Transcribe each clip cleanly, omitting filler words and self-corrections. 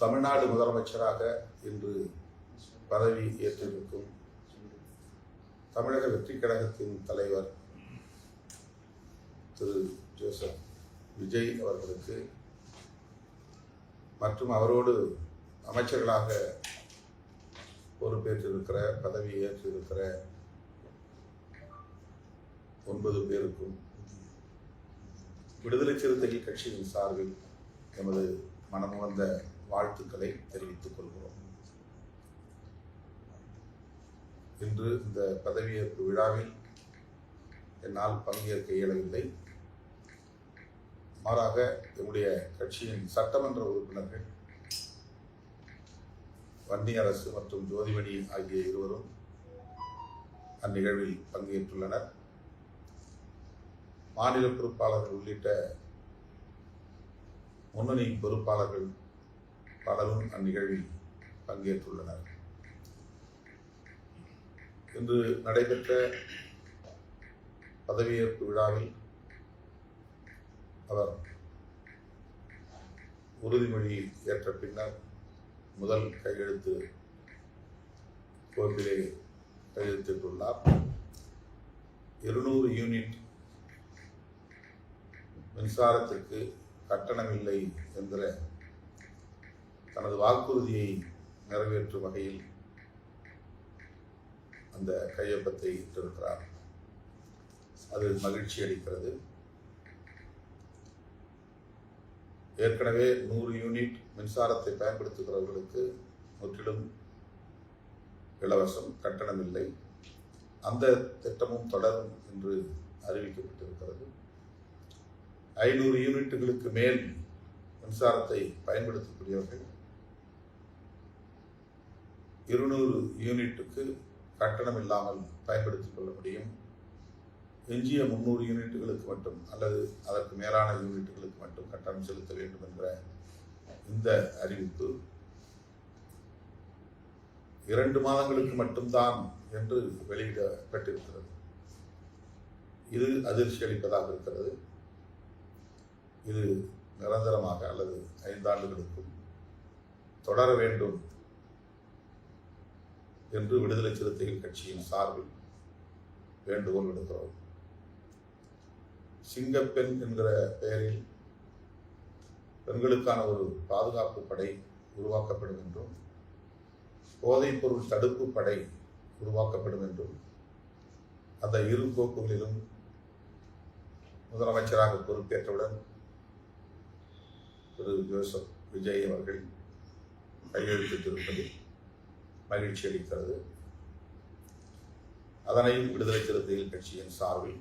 தமிழ்நாடு முதலமைச்சராக இன்று பதவி ஏற்றிருக்கும் தமிழக வெற்றிக் கழகத்தின் தலைவர் திரு ஜோசப் விஜய் அவர்களுக்கு மற்றும் அவரோடு அமைச்சர்களாக பொறுப்பேற்றிருக்கிற பதவி ஏற்றிருக்கிற 9 பேருக்கும் விடுதலை சிறுத்தைகள் கட்சியின் சார்பில் எமது மனமுவந்த வாழ்த்துக்களை தெரிவித்துக் கொள்கிறோம். இன்று இந்த பதவியேற்பு விழாவில் என்னால் பங்கேற்க இயலவில்லை. மாறாக என்னுடைய கட்சியின் சட்டமன்ற உறுப்பினர்கள் வன்னியரசு மற்றும் ஜோதிமணி ஆகிய இருவரும் அந்நிகழ்வில் பங்கேற்றுள்ளனர். மாநில பொறுப்பாளர்கள் உள்ளிட்ட முன்னணி பொறுப்பாளர்கள் பலரும் அந்நிகழ்வில் பங்கேற்றுள்ளனர். இன்று நடைபெற்ற பதவியேற்பு விழாவில் அவர் உறுதிமொழி ஏற்ற பின்னர் முதல் கையெழுத்து கோப்பிலே கையெழுத்திட்டுள்ளார். 200 யூனிட் மின்சாரத்திற்கு கட்டணமில்லை என்கிற தனது வாக்குறுதியை நிறைவேற்றும் வகையில் அந்த கையொப்பத்தை இட்டிருக்கிறார். அது மகிழ்ச்சி அளிக்கிறது. ஏற்கனவே 100 யூனிட் மின்சாரத்தை பயன்படுத்துகிறவர்களுக்கு முற்றிலும் இலவசம், கட்டணமில்லை. அந்த திட்டமும் தொடரும் என்று அறிவிக்கப்பட்டிருக்கிறது. 500 யூனிட்டுகளுக்கு மேல் மின்சாரத்தை பயன்படுத்தக்கூடியவர்கள் 200 யூனிட்டுக்கு கட்டணம் இல்லாமல் பயன்படுத்திக் கொள்ள முடியும். எஞ்சிய 300 யூனிட்டுகளுக்கு மட்டும் அல்லது அதற்கு மேலான யூனிட்டுகளுக்கு மட்டும் கட்டணம் செலுத்த வேண்டும் என்ற இந்த அறிவிப்பு 2 மாதங்களுக்கு மட்டும்தான் என்று வெளியிடப்பட்டிருக்கிறது. இது அதிர்ச்சி அளிப்பதாக இருக்கிறது. இது நிரந்தரமாக அல்லது 5 ஆண்டுகளுக்கும் தொடர வேண்டும் என்று விடுதலை சிறுத்தைகள் கட்சியின் சார்பில் வேண்டுகோள் விடுக்கிறோம். சிங்கப்பெண் என்கிற பெயரில் பெண்களுக்கான ஒரு பாதுகாப்பு படை உருவாக்கப்படும் என்றும் போதைப்பொருள் தடுப்பு படை உருவாக்கப்படும் என்றும் அந்த இரு கோப்புகளிலும் முதலமைச்சராக பொறுப்பேற்றவுடன் திரு ஜோசப் விஜய் அவர்கள் கையெழுத்திட்டிருப்பது மகிழ்ச்சி அளிக்கிறது. அதனையும் விடுதலை சிறுத்தைகள் கட்சியின் சார்பில்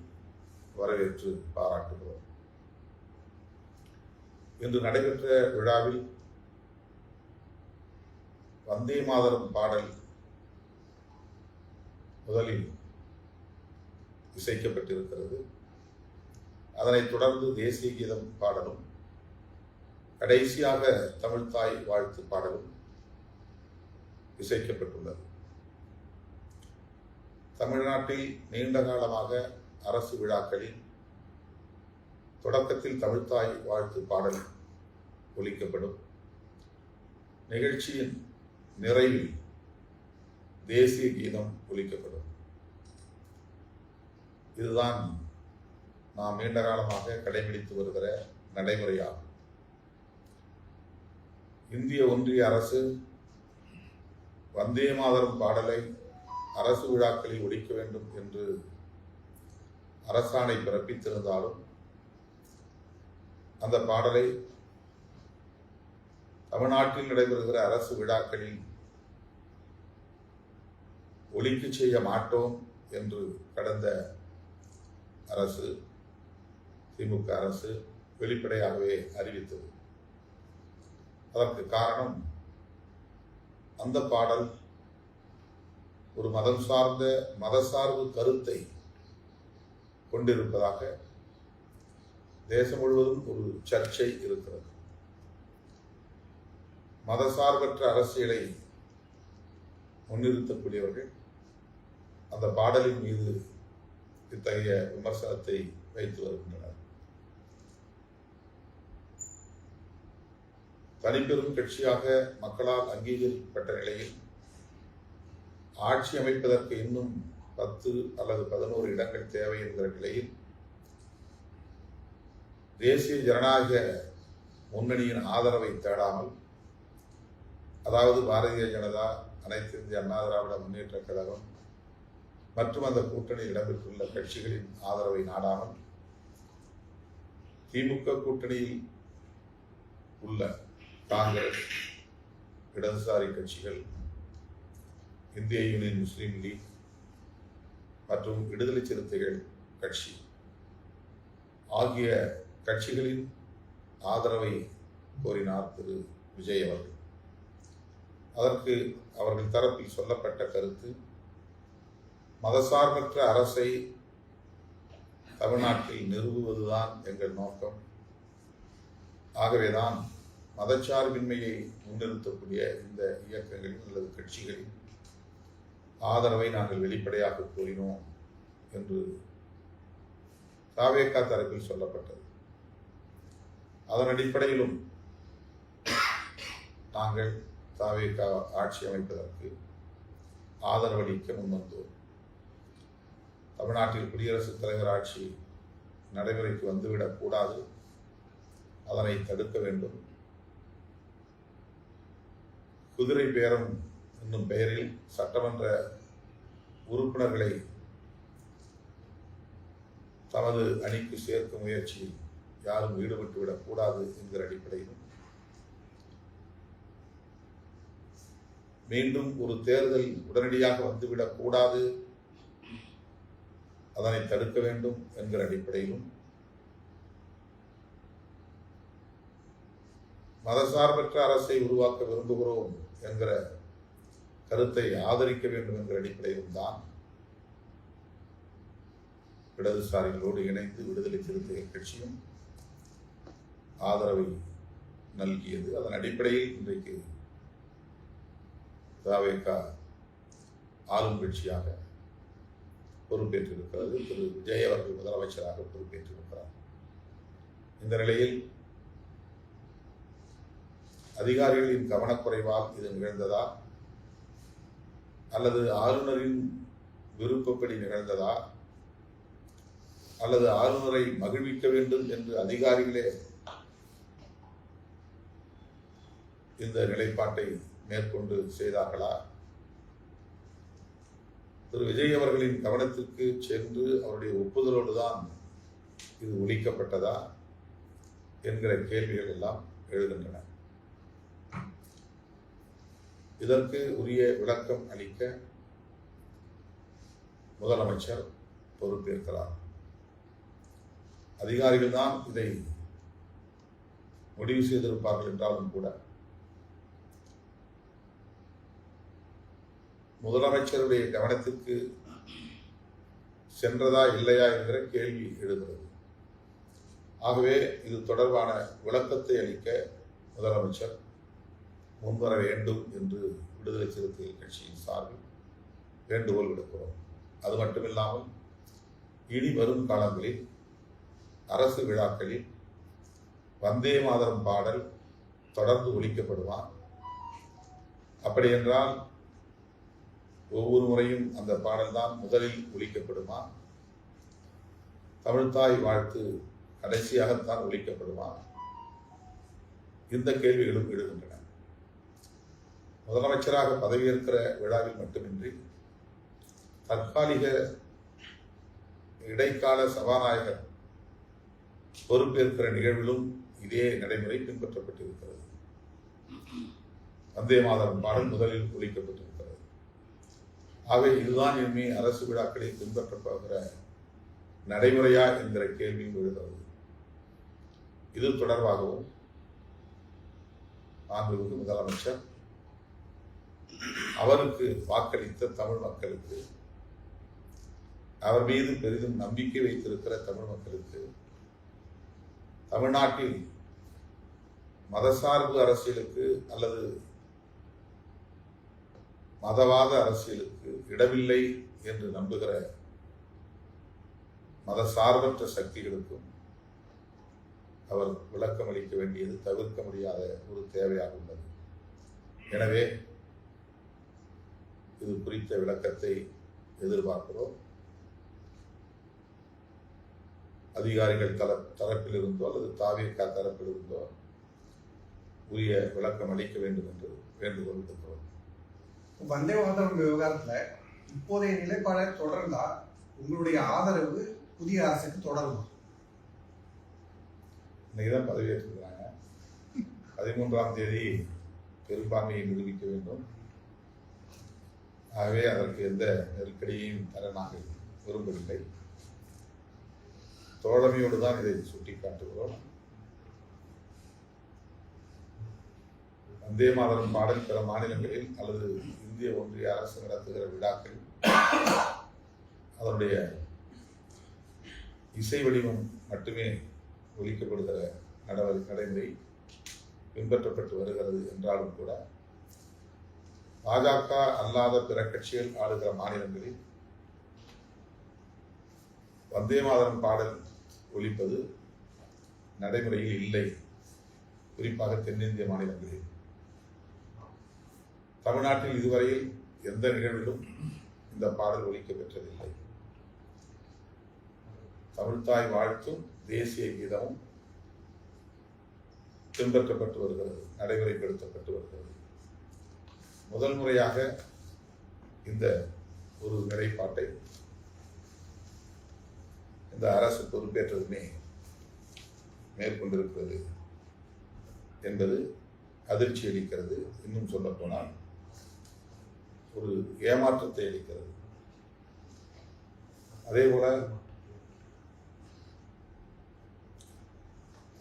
வரவேற்று பாராட்டுகிறோம். இன்று நடைபெற்ற விழாவில் வந்தே மாதரம் பாடல் முதலில் இசைக்கப்பட்டிருக்கிறது. அதனைத் தொடர்ந்து தேசிய கீதம் பாடலும் கடைசியாக தமிழ்த்தாய் வாழ்த்து பாடலும் இசைக்கப்பட்டுள்ளது. தமிழ்நாட்டில் நீண்ட காலமாக அரசு விழாக்களில் தொடக்கத்தில் தமிழ்த்தாய் வாழ்த்து பாடல் ஒலிக்கப்படும். நிகழ்ச்சியின் நிறைவில் தேசிய கீதம் ஒலிக்கப்படும். இதுதான் நாம் நீண்ட காலமாக கடைபிடித்து வருகிற நடைமுறையாகும். இந்திய ஒன்றிய அரசு வந்தே மாதரம் பாடலை அரசு விழாக்களில் ஒலிக்க வேண்டும் என்று அரசாணை பிறப்பித்திருந்தாலும் அந்த பாடலை தமிழ்நாட்டில் நடைபெறுகிற அரசு விழாக்களில் ஒலிக்க செய்ய மாட்டோம் என்று கடந்த அரசு, திமுக அரசு வெளிப்படையாகவே அறிவித்தது. அதற்கு காரணம், அந்த பாடல் ஒரு மதசார்பு கருத்தை கொண்டிருப்பதாக தேசம் முழுவதும் ஒரு சர்ச்சை இருக்கிறது. மதசார்பற்ற அரசியலை முன்னிறுத்தக்கூடியவர்கள் அந்த பாடலின் மீது இத்தகைய விமர்சனத்தை வைத்து வருகின்றனர். தனிப்பெரும் கட்சியாக மக்களால் அங்கீகரிக்கப்பட்ட நிலையில் ஆட்சி அமைப்பதற்கு இன்னும் 10 அல்லது 11 இடங்கள் தேவை என்கிற நிலையில் தேசிய ஜனநாயக முன்னணியின் ஆதரவை தேடாமல், அதாவது பாரதிய ஜனதா, அனைத்து இந்திய அண்ணா திராவிட முன்னேற்ற கழகம் மற்றும் அந்த கூட்டணியில் இடம்பெற்றுள்ள கட்சிகளின் ஆதரவை நாடாமல், திமுக கூட்டணியில் உள்ள காங்கிரஸ், இடதுசாரி கட்சிகள், இந்திய யூனியன் முஸ்லீம் லீக் மற்றும் விடுதலை சிறுத்தைகள் கட்சி ஆகிய கட்சிகளின் ஆதரவை கோரினார் திரு விஜய் அவர்கள். அதற்கு அவர்கள் தரப்பில் சொல்லப்பட்ட கருத்து, மதசார்பற்ற அரசை தமிழ்நாட்டில் நிறுவுவதுதான் எங்கள் நோக்கம். ஆகவேதான் மதச்சார்பின்மையை முன்னிறுத்தக்கூடிய இந்த இயக்கங்களின் அல்லது கட்சிகளின் ஆதரவை நாங்கள் வெளிப்படையாக கோரினோம் என்று தாவேகா தரப்பில் சொல்லப்பட்டது. அதன் அடிப்படையிலும் நாங்கள் தாவேகா ஆட்சி அமைப்பதற்கு ஆதரவளிக்க முன்வந்தோம். தமிழ்நாட்டில் குடியரசுத் தலைவர் ஆட்சி நடைமுறைக்கு வந்துவிடக் கூடாது, அதனை தடுக்க வேண்டும். குதிரை பேரம் என்னும் பெயரில் சட்டமன்ற உறுப்பினர்களை தமது அணிக்கு சேர்க்கும் முயற்சியில் யாரும் ஈடுபட்டுவிடக் கூடாது என்கிற அடிப்படையிலும், மீண்டும் ஒரு தேர்தல் உடனடியாக வந்துவிடக் கூடாது, அதனை தடுக்க வேண்டும் என்கிற அடிப்படையிலும், மதசார்பற்ற அரசை உருவாக்க விரும்புகிறோம் என்கிற கருத்தை ஆதரிக்க வேண்டும் என்கிற அடிப்படையிலும் தான் இடதுசாரிகளோடு இணைந்து விடுதலை சிறுத்தைகள் கட்சியும் ஆதரவை நல்கியது. அதன் அடிப்படையில் இன்றைக்கு தாவேகா ஆளும் கட்சியாக பொறுப்பேற்றிருக்கிறது. திரு விஜய் அவர்கள் முதலமைச்சராக பொறுப்பேற்றிருக்கிறார். இந்த நிலையில் அதிகாரிகளின் கவனக்குறைவால் இது நிகழ்ந்ததா அல்லது ஆளுநரின் விருப்பப்படி நிகழ்ந்ததா அல்லது ஆளுநரை மகிழ்விக்க வேண்டும் என்று அதிகாரிகளே இந்த நிலைப்பாட்டை மேற்கொண்டு செய்தார்களா? திரு விஜய் அவர்களின் கவனத்திற்கு சென்று அவருடைய ஒப்புதலோடு தான் இது ஒழிக்கப்பட்டதா என்கிற கேள்விகள் எல்லாம் எழுகின்றன. இதற்கு உரிய விளக்கம் அளிக்க முதலமைச்சர் பொறுப்பேற்கிறார். அதிகாரிகள் தான் இதை முடிவு செய்திருப்பார்கள் என்றாலும் கூட முதலமைச்சருடைய கவனத்திற்கு சென்றதா இல்லையா என்கிற கேள்வி எழுகிறது. ஆகவே இது தொடர்பான விளக்கத்தை அளிக்க முதலமைச்சர் முன்வர வேண்டும் என்று விடுதலை சிறுத்தைகள் கட்சியின் சார்பில் வேண்டுகோள் விடுக்கிறோம். அது மட்டுமில்லாமல் இனி வரும் காலங்களில் அரசு விழாக்களில் வந்தே மாதரம் பாடல் தொடர்ந்து ஒலிக்கப்படுமா? அப்படி என்றால் ஒவ்வொரு முறையும் அந்த பாடல்தான் முதலில் ஒலிக்கப்படுமா? தமிழ்த்தாய் வாழ்த்து கடைசியாகத்தான் ஒலிக்கப்படுமா? இந்த கேள்விகளும் எழுகின்றன. முதலமைச்சராக பதவியேற்கிற விழாவில் மட்டுமின்றி தற்காலிக இடைக்கால சபாநாயகர் பொறுப்பேற்கிற நிகழ்விலும் இதே நடைமுறை பின்பற்றப்பட்டிருக்கிறது. வந்தே மாதரம் பாடல் முதலில் ஒலிக்கப்பட்டிருக்கிறது. ஆகவே இதுதான் இனிமே அரசு விழாக்களில் பின்பற்றப்படுகிற நடைமுறையா என்கிற கேள்வியும் எழுகிறது. இது தொடர்பாகவும் மாண்புமிகு முதலமைச்சர் அவருக்கு வாக்களித்த தமிழ் மக்களுக்கு, அவர் மீது பெரிதும் நம்பிக்கை வைத்திருக்கிற தமிழ் மக்களுக்கு, தமிழ்நாட்டில் மதசார்பு அரசியலுக்கு அல்லது மதவாத அரசியலுக்கு இடமில்லை என்று நம்புகிற மதசார்பற்ற சக்திகளுக்கும் அவர் விளக்கம் அளிக்க வேண்டியது தவிர்க்க முடியாத ஒரு தேவையாக உள்ளது. எனவே இது குறித்த விளக்கத்தை எதிர்பார்க்கிறோம். அதிகாரிகள் தரப்பில் இருந்தோ அல்லது தாவேகா தரப்பில் இருந்தோ உரிய விளக்கம் அளிக்க வேண்டும் என்று வேண்டுகோள் விடுக்கிறோம். வந்தே மாதரம் விவகாரத்தில் இப்போதைய நிலைப்பாடை தொடர்ந்தா உங்களுடைய ஆதரவு புதிய அரசுக்கு தொடருமா? இன்னைக்குதான் பதவியேற்றிருக்கிறாங்க. 13ஆம் தேதி பெரும்பான்மையை நிரூபிக்க வேண்டும். ஆகவே அதற்கு எந்த நெருக்கடியையும் தர நாங்கள் விரும்பவில்லை. தோழமையோடு தான் இதை சுட்டிக்காட்டுகிறோம். வந்தே மாதரம் பாடல் பிற மாநிலங்களில் அல்லது இந்திய ஒன்றிய அரசு நடத்துகிற விழாக்கள் அதனுடைய இசை வடிவம் மட்டுமே ஒலிக்கப்படுகிற நடைமுறை பின்பற்றப்பட்டு வருகிறது என்றாலும் கூட பாஜக அல்லாத பிற கட்சிகள் ஆளுகிற மாநிலங்களில் வந்தே மாதரம் பாடல் ஒலிப்பது நடைமுறையில் இல்லை. குறிப்பாக தென்னிந்திய மாநிலங்களில். தமிழ்நாட்டில் இதுவரையில் எந்த நிகழ்விலும் இந்த பாடல் ஒலிக்க பெற்றதில்லை. தமிழ்தாய் வாழ்த்தும் தேசிய கீதமும் பின்பற்றப்பட்டு வருகிறது, நடைமுறைப்படுத்தப்பட்டு வருகிறது. முதல் முறையாக இந்த ஒரு நிலைப்பாட்டை இந்த அரசு பொறுப்பேற்றதுமே மேற்கொண்டிருக்கிறது என்பது அதிர்ச்சி அளிக்கிறது. இன்னும் சொல்ல போனால் ஒரு ஏமாற்றத்தை அளிக்கிறது. அதே போல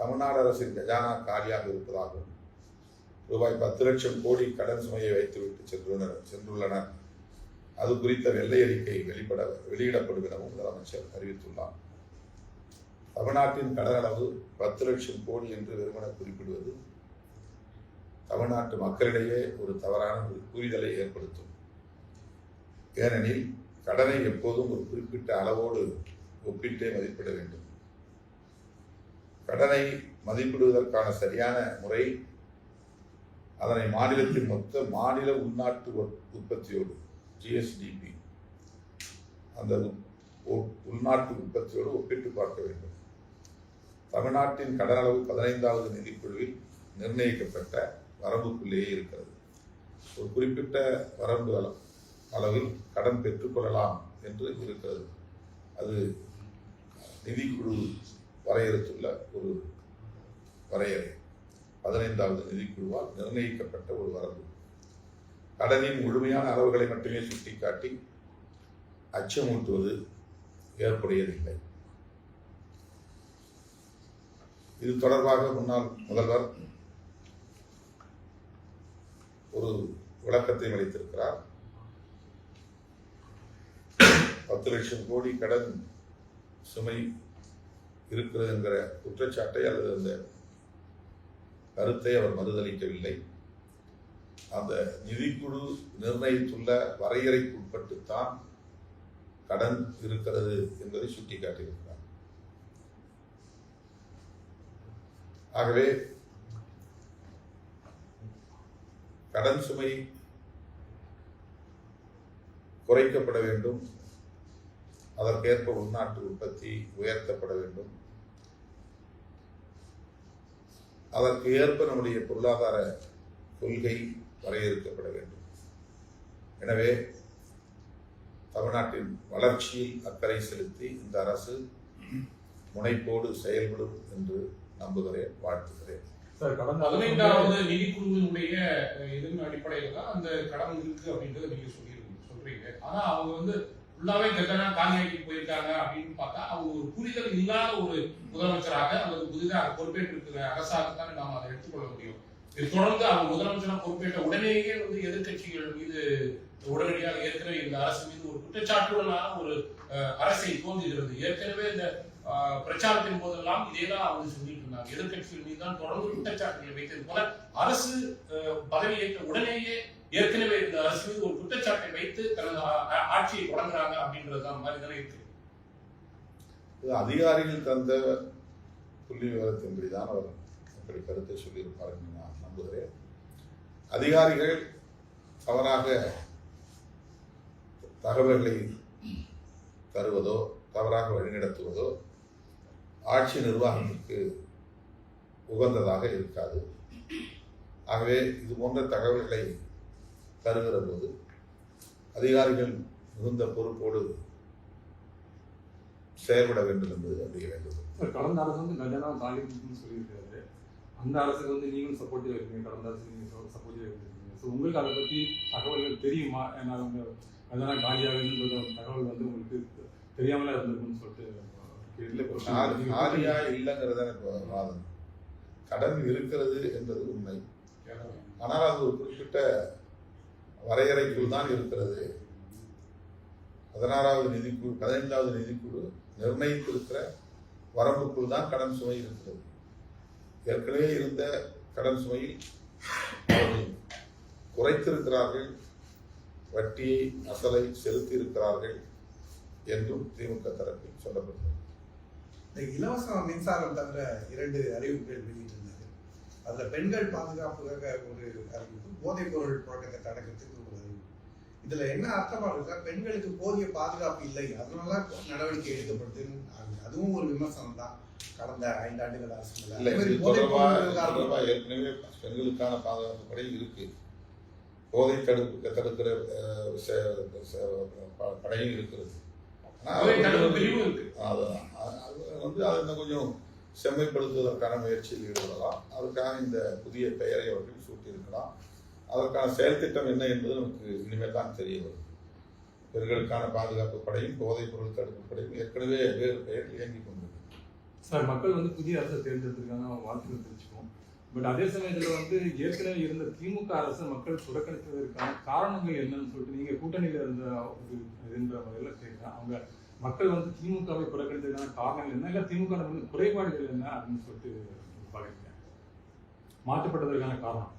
தமிழ்நாடு அரசின் கஜானா காலியாக இருப்பதாகவும் ரூபாய் 10 லட்சம் கோடி கடன் சுமையை வைத்துவிட்டு சென்றுள்ளனர். அது குறித்த வெள்ளை அறிக்கை வெளியிடப்படும் எனவும் முதலமைச்சர் அறிவித்துள்ளார். தமிழ்நாட்டின் கடன் அளவு 10 லட்சம் கோடி என்று வெறுமன குறிப்பிடுவது தமிழ்நாட்டு மக்களிடையே ஒரு தவறான புரிதலை ஏற்படுத்தும். ஏனெனில் கடனை எப்போதும் ஒரு குறிப்பிட்ட அளவோடு ஒப்பிட்டே மதிப்பிட வேண்டும். கடனை மதிப்பிடுவதற்கான சரியான முறை அதனை மாநிலத்தின் மொத்த மாநில உள்நாட்டு உற்பத்தியோடு ஜிஎஸ்டிபி அந்த உள்நாட்டு உற்பத்தியோடு ஒப்பிட்டு பார்க்க வேண்டும். தமிழ்நாட்டின் கடன் அளவு 15வது நிதிக்குழுவில் நிர்ணயிக்கப்பட்ட வரம்புக்குள்ளேயே இருக்கிறது. ஒரு குறிப்பிட்ட வரம்பு அளவில் கடன் பெற்றுக்கொள்ளலாம் என்று இருக்கிறது. அது நிதிக்குழு வரையறுத்துள்ள ஒரு வரையறை. 15வது நிதிக்குழுவால் நிர்ணயிக்கப்பட்ட ஒரு வரம்பு. கடனின் முழுமையான அளவுகளை மட்டுமே சுட்டிக்காட்டி அச்சமூட்டுவது ஏற்புடையதில்லை. இது தொடர்பாக முன்னாள் முதல்வர் ஒரு விளக்கத்தை அளித்திருக்கிறார். 10 லட்சம் கோடி கடன் சுமை இருக்கிறது என்கிற குற்றச்சாட்டை அல்லது அந்த கருத்தை அவர் மறுதளிக்கவில்லை. அந்த நிதிக்குழு நிர்ணயித்துள்ள வரையறைக்கு உட்பட்டுத்தான் கடன் இருக்கிறது என்பதை சுட்டிக்காட்டியிருக்கிறார். ஆகவே கடன் சுமை குறைக்கப்பட வேண்டும், அதற்கேற்ப உள்நாட்டு உற்பத்தி உயர்த்தப்பட வேண்டும், அதற்கு ஏற்ப நம்முடைய பொருளாதார கொள்கை வரையறுக்கப்பட வேண்டும். எனவே தமிழ்நாட்டின் வளர்ச்சியில் அக்கறை செலுத்தி இந்த அரசு முனைப்போடு செயல்படும் என்று நம்புகிறேன், வாழ்த்துகிறேன். 15வது நிதிக்குழுவினுடைய இதன் அடிப்படையில் தான் அந்த கடன் இருக்கு அப்படின்றத நீங்க சொல்றீங்க. ஆனா அவங்க ஃபுல்லாவே கட்டணா காலியாக்கி போயிருக்காங்க அப்படின்னு பார்த்தா அவங்க ஒரு புரிதல் இல்லாத ஒரு முதலமைச்சராக அல்லது புதிதாக பொறுப்பேற்றிருக்கிற அரசாகத்தான் நாம் அதை எடுத்துக்கொள்ள முடியும். இது தொடர்ந்து அவங்க முதலமைச்சராக பொறுப்பேற்ற உடனேயே எதிர்கட்சிகள் மீது உடனடியாக ஏற்கனவே இந்த அரசு மீது ஒரு குற்றச்சாட்டுடனான ஒரு அரசை தோன்றுகிறது. ஏற்கனவே இந்த பிரச்சாரத்தின் போதெல்லாம் இதேதான் அவங்க சொல்லிட்டு இருந்தாங்க. எதிர்கட்சிகள் மீது தான் தொடர்ந்து குற்றச்சாட்டுகளை வைத்தது போல அரசு பதவியேற்ற உடனேயே ஏற்கனவே இந்த அரசு மீது ஒரு குற்றச்சாட்டை வைத்து தனது ஆட்சியை தொடங்குறாங்க அப்படின்றதுதான் மாதிரி தானே இருக்கு. அதிகாரிகள் தந்த புள்ளி விவரத்தின்படி தான் அவர் அப்படி கருத்தை சொல்லியிருப்பார் என்று நான் நம்புகிறேன். அதிகாரிகள் தவறாக தகவல்களை தருவதோ தவறாக வழிநடத்துவதோ ஆட்சி நிர்வாகத்திற்கு உகந்ததாக இருக்காது. ஆகவே இது போன்ற தகவல்களை தருகிற போது அதிகாரிகள் மிகுந்த பொறுப்போடு செயல்பட வேண்டும் என்பது அப்படியே வேண்டும். கடந்த அரசு வந்து கஜானா காலி சொல்லியிருக்காரு. அந்த அரசுக்கு வந்து நீங்களும் சப்போர்ட்டிவ் இருக்கீங்க, கடந்த அரசு நீங்கள் சப்போர்ட்டிவ் இருக்கீங்க. ஸோ உங்களுக்கு அதை பற்றி தகவல்கள் தெரியுமா? ஏன்னா அவங்க கஜானா காலியாகுதுன்ற தகவல் வந்து உங்களுக்கு தெரியாமலே இருந்திருக்குன்னு சொல்லிட்டு இல்லை, இப்போ காலியா இல்லைங்கிறத இப்போ வாதம். கடன் இருக்கிறது என்பது உண்மை. ஆனால் அது ஒரு குறிப்பிட்ட வரையறைக்குள் தான் இருக்கிறது. 16வது நிதிக்குழு 15வது நிதிக்குழு நிர்ணயித்திருக்கிற வரம்புக்குள் தான் கடன் சுமை இருக்கிறது. ஏற்கனவே இருந்த கடன் சுமையில் அவர்கள் குறைத்திருக்கிறார்கள், வட்டியை அசலை செலுத்தி இருக்கிறார்கள் என்றும் திமுக தரப்பில் சொல்லப்பட்டது. இந்த இலவச மின்சாரம் தவிர 2 அறிவிப்புகள் வெளியிட்டிருந்தது. அதில் பெண்கள் பாதுகாப்புக்காக ஒரு அறிவிப்பு, போதைப் பொருள் புழக்கத்தை தடுக்கிறதுக்கு ஒரு அறிவிப்பு. இதில் என்ன அர்த்தமாக இருக்கா? பெண்களுக்கு போதிய பாதுகாப்பு இல்லை, அதனால நடவடிக்கை எடுக்கப்படுது. அதுவும் ஒரு விமர்சனம் தான் கடந்த 5 ஆண்டுகள் அரசுல. ஏற்கனவே பெண்களுக்கான பாதுகாப்பு படை இருக்கு, போதை தடுக்கிற படையும் இருக்கிறது. அதை கொஞ்சம் செம்மைப்படுத்துவதற்கான முயற்சியில் ஈடுபடலாம். அதற்கான இந்த புதிய பெயரை அவர்கள் சூட்டியிருக்கலாம். அதற்கான செயல் திட்டம் என்ன என்பது நமக்கு இனிமேல் தான் தெரிய வரும். பெண்களுக்கான பாதுகாப்பு படையும் போதைப் பொருள் தடுப்பு படையும் ஏற்கனவே வேறு பெயரில் இயங்கிக் கொண்டிருக்கு. சார், மக்கள் வந்து புதிய அரசை தேர்ந்தெடுத்திருக்காங்க, வாழ்த்துக்கள் தெரிவிச்சுக்கோம். பட் அதே சமயத்தில் வந்து ஏற்கனவே இருந்த திமுக அரசை மக்கள் புறக்கணித்ததற்கான காரணங்கள் என்னன்னு சொல்லிட்டு நீங்கள் கூட்டணியில் இருந்த ஒரு என்ற முறையில் கேட்குறேன். அவங்க மக்கள் வந்து திமுகவை புறக்கணித்ததுக்கான காரணங்கள் என்ன, இல்லை திமுக வந்து குறைபாடுகள் என்ன அப்படின்னு சொல்லிட்டு பார்க்குறீங்க, மாற்றப்பட்டதற்கான காரணம்?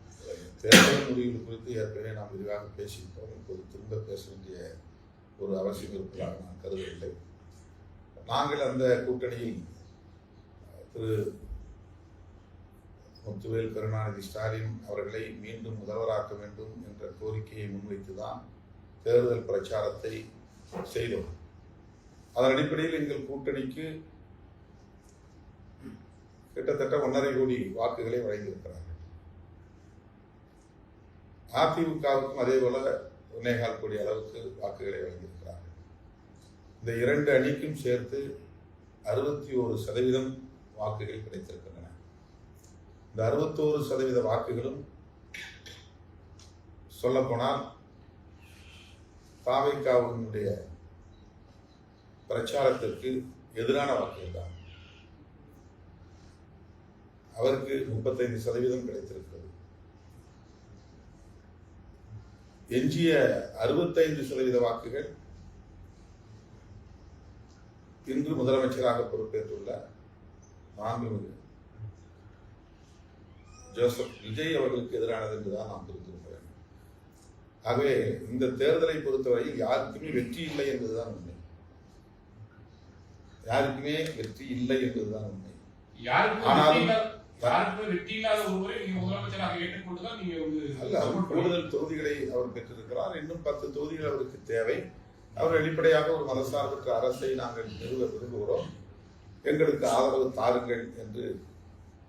தேர்தல் முடிவுகள் குறித்து ஏற்கனவே நாம் விரிவாக பேசியிருக்கோம். இப்போது திரும்ப பேச வேண்டிய ஒரு அவசியம் இருப்பதாக நான் கருதவில்லை. நாங்கள் அந்த கூட்டணியில் திரு முத்துவேல் கருணாநிதி ஸ்டாலின் அவர்களை மீண்டும் முதல்வராக்க வேண்டும் என்ற கோரிக்கையை முன்வைத்துதான் தேர்தல் பிரச்சாரத்தை செய்தோம். அதன் அடிப்படையில் எங்கள் கூட்டணிக்கு கிட்டத்தட்ட 1.5 கோடி வாக்குகளை வழங்கியிருக்கிறார்கள். அதிமுகவுக்கும் அதே போல 1.25 கோடி அளவுக்கு வாக்குகளை வழங்கியிருக்கிறார்கள். இந்த 2 அணிக்கும் சேர்த்து 61% வாக்குகள் கிடைத்திருக்கின்றன. இந்த 61% வாக்குகளும் சொல்லப்போனால் தாவேகாவினுடைய பிரச்சாரத்திற்கு எதிரான வாக்குகள் தான். அவருக்கு 35% கிடைத்திருக்கிறது. எஞ்சிய 65% வாக்குகள் இன்று முதலமைச்சராக பொறுப்பேற்றுள்ள மாண்புமிகு ஜோசப் விஜய் அவர்களுக்கு எதிரானது என்றுதான் நாம் புரிந்து கொள்ள வேண்டும். ஆகவே இந்த தேர்தலை பொறுத்தவரையில் யாருக்குமே வெற்றி இல்லை என்பதுதான் உண்மை. யாருக்குமே வெற்றி இல்லை என்பதுதான் உண்மை. ஆனாலும் வெற்றி இல்லாத ஒருவரை நீங்க முதலமைச்சராக ஏற்றுக்கொண்டுதான் நீங்க கூடுதல் தொகுதிகளை அவர் பெற்றிருக்கிறார். இன்னும் 10 தொகுதிகள் அவருக்கு தேவை. அவர் வெளிப்படையாக ஒரு மதசார்பற்ற அரசை நாங்கள் நிறுவ விரும்புகிறோம், எங்களுக்கு ஆதரவு தாருங்கள் என்று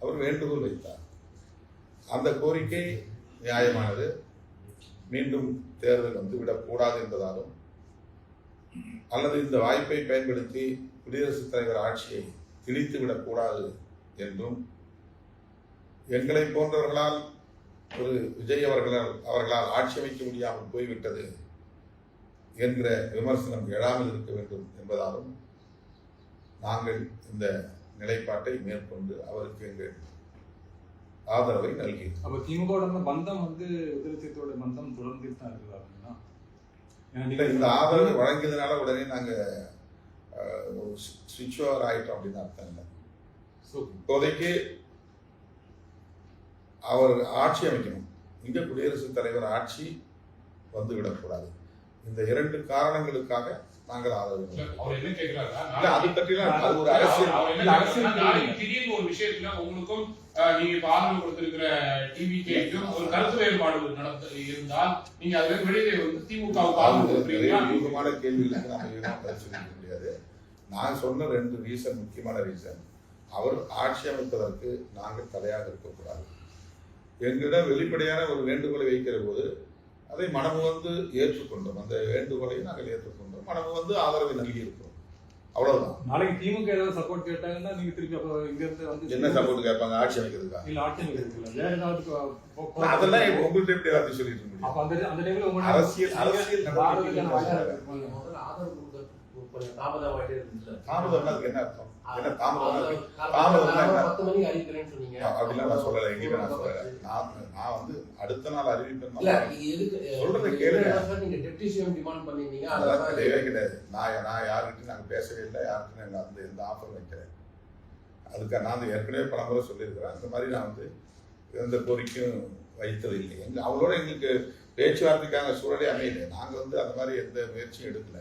அவர் வேண்டுகோள் வைத்தார். அந்த கோரிக்கை நியாயமானது. மீண்டும் தேர்தல் விடக்கூடாது என்பதாலும் அல்லது இந்த வாய்ப்பை பயன்படுத்தி குடியரசுத் தலைவர் ஆட்சியை திணித்து விடக்கூடாது என்றும், எங்களை போன்றவர்களால் ஒரு விஜய் அவர்களால் ஆட்சி அமைக்க முடியாமல் போய்விட்டது என்கிற விமர்சனம் எழாமல் இருக்க வேண்டும் என்பதாலும் நாங்கள் இந்த நிலைப்பாட்டை மேற்கொண்டு அவருக்கு எங்கள் ஆதரவை நல்கி. அப்ப திமுக பந்தம் விடுதலை பந்தம் தொடர்ந்து தான் இருக்குதா? இந்த ஆதரவை வழங்கியதுனால உடனே நாங்க ஸ்விட்ச் ஓவர் ஆயிட்டோம் அப்படின்னு அர்த்தம் இல்லை. இப்போதைக்கு அவர் ஆட்சி அமைக்கணும். இங்க குடியரசுத் தலைவர் ஆட்சி வந்துவிடக்கூடாது. இந்த 2 காரணங்களுக்காக நாங்கள் ஆதரவு அவர் என்ன கேட்கிறாருன்னா, இல்ல அது பற்றிலாம் அது ஒரு அரசியல் அவர் என்ன கேட்கிறாருன்னா, நாளைக்கு திடீர்னு ஒரு விஷயத்துல உங்களுக்கும் நீங்க இப்ப ஆதரவு கொடுத்திருக்கிற டிவிகேக்கும் ஒரு கருத்து வேறுபாடு இருந்தால் நீங்க அதுல வெளியே வந்து திமுகவுக்கு ஆதரவு கொடுக்குறீங்களா? முக்கியமான கேள்விகளுக்கு நம்ம பதில் சொல்லிக்க முடியாது. நான் சொன்ன 2 ரீசன், முக்கியமான ரீசன், அவர் ஆட்சி அமைப்பதற்கு நாங்கள் தடையாக இருக்கக்கூடாது. எங்களிடம் வெளிப்படையான ஒரு வேண்டுகோளை வைக்கிற போது அதை மனமுவந்து ஏற்றுக்கொண்டோம். அந்த வேண்டுகோளை நாங்கள் ஏற்றுக்கொண்டோம், மனமுவந்து ஆதரவை நல்கி இருக்கிறோம். அவ்வளவுதான். நாளைக்கு திமுக ஏதாவது சப்போர்ட் கேட்டாங்கன்னா நீங்க திருப்பி அப்ப இங்க இருந்து வந்து என்ன சப்போர்ட் கேட்பாங்க? ஆட்சி அமைக்கிறதுக்கா? இல்ல ஆட்சி அமைக்கிறதுக்கு வேற ஏதாவது அதெல்லாம் உங்கள்கிட்ட எப்படி எல்லாத்தையும் சொல்லிட்டு இருக்க அப்ப முடியும்? அந்த டைம்ல உங்க அரசியல் பாரதியான முதல்ல ஆதரவு கொடுக்க கொஞ்சம் தாமதமாயிட்டே இருந்துச்சு. தாமதம்னா அதுக்கு என்ன அர்த்தம்? என்ன தாமதம்? தாமதம் 10 மணிக்கு அறிவிக்கிறேன்னு சொன்னீங்க. அப்படிலாம் நான் சொல்லலை, எங்கேயுமே நான் சொல்லலை. நான் வந்து அடுத்த நாள் அறிவிப்பேன். இல்ல எதுக்கு சொல்றதை கேளுங்க. நீங்க டெப்டி சிஎம் டிமாண்ட் பண்ணீங்க. அதெல்லாம் கிடையவே கிடையாது. நான் யாருக்கிட்டையும் நாங்கள் பேசவே இல்லை, யாருக்கும் நாங்கள் அந்த எந்த ஆஃபர் வைக்கிறேன். அதுக்கு நான் வந்து ஏற்கனவே பல முறை சொல்லியிருக்கிறேன். அந்த மாதிரி நான் வந்து எந்த கோரிக்கையும் வைத்தது இல்லை. அவங்களோட எங்களுக்கு பேச்சுவார்த்தைக்கான சூழலே அமையலை. நாங்கள் வந்து அந்த மாதிரி எந்த முயற்சியும் எடுக்கல.